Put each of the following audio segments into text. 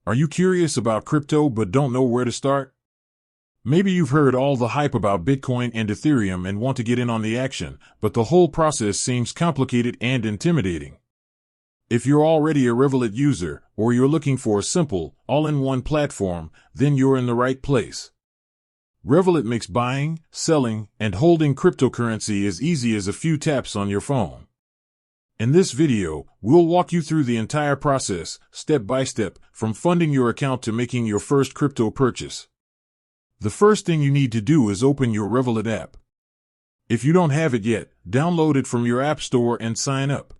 Are you curious about crypto but don't know where to start? Maybe you've heard all the hype about Bitcoin and Ethereum and want to get in on the action, but the whole process seems complicated and intimidating. If you're already a Revolut user, or you're looking for a simple, all-in-one platform, then you're in the right place. Revolut makes buying, selling, and holding cryptocurrency as easy as a few taps on your phone. In this video, we'll walk you through the entire process, step by step, from funding your account to making your first crypto purchase. The first thing you need to do is open your Revolut app. If you don't have it yet, download it from your app store and sign up.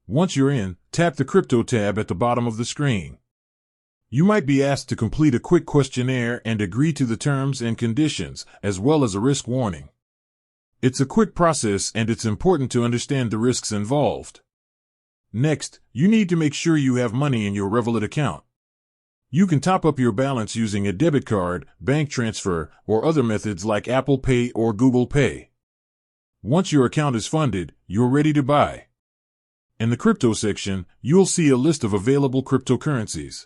Once you're in, tap the Crypto tab at the bottom of the screen. You might be asked to complete a quick questionnaire and agree to the terms and conditions, as well as a risk warning. It's a quick process and it's important to understand the risks involved. Next, you need to make sure you have money in your Revolut account. You can top up your balance using a debit card, bank transfer, or other methods like Apple Pay or Google Pay. Once your account is funded, you're ready to buy. In the crypto section, you'll see a list of available cryptocurrencies.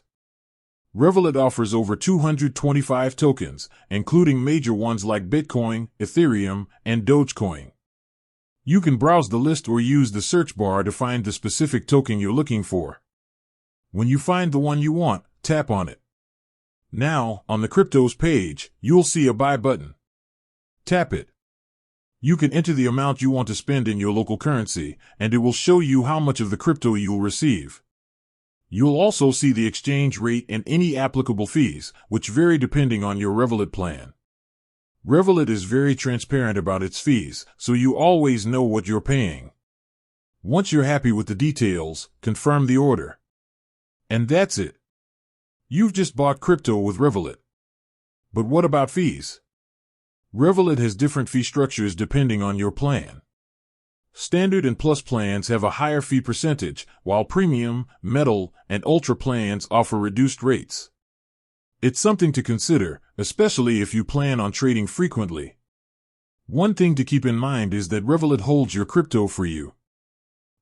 Revolut offers over 225 tokens, including major ones like Bitcoin, Ethereum, and Dogecoin. You can browse the list or use the search bar to find the specific token you're looking for. When you find the one you want, tap on it. Now, on the cryptos page, you'll see a buy button. Tap it. You can enter the amount you want to spend in your local currency, and it will show you how much of the crypto you'll receive. You'll also see the exchange rate and any applicable fees, which vary depending on your Revolut plan. Revolut is very transparent about its fees, so you always know what you're paying. Once you're happy with the details, confirm the order. And that's it. You've just bought crypto with Revolut. But what about fees? Revolut has different fee structures depending on your plan. Standard and Plus plans have a higher fee percentage, while Premium, Metal, and Ultra plans offer reduced rates. It's something to consider, especially if you plan on trading frequently. One thing to keep in mind is that Revolut holds your crypto for you.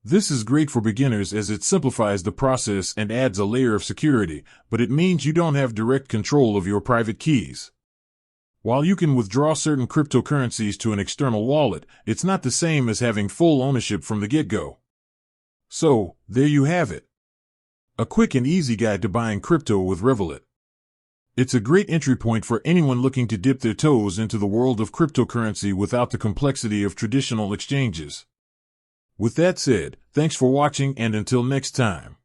This is great for beginners as it simplifies the process and adds a layer of security, but it means you don't have direct control of your private keys. While you can withdraw certain cryptocurrencies to an external wallet, it's not the same as having full ownership from the get-go. So, there you have it. A quick and easy guide to buying crypto with Revolut. It's a great entry point for anyone looking to dip their toes into the world of cryptocurrency without the complexity of traditional exchanges. With that said, thanks for watching and until next time.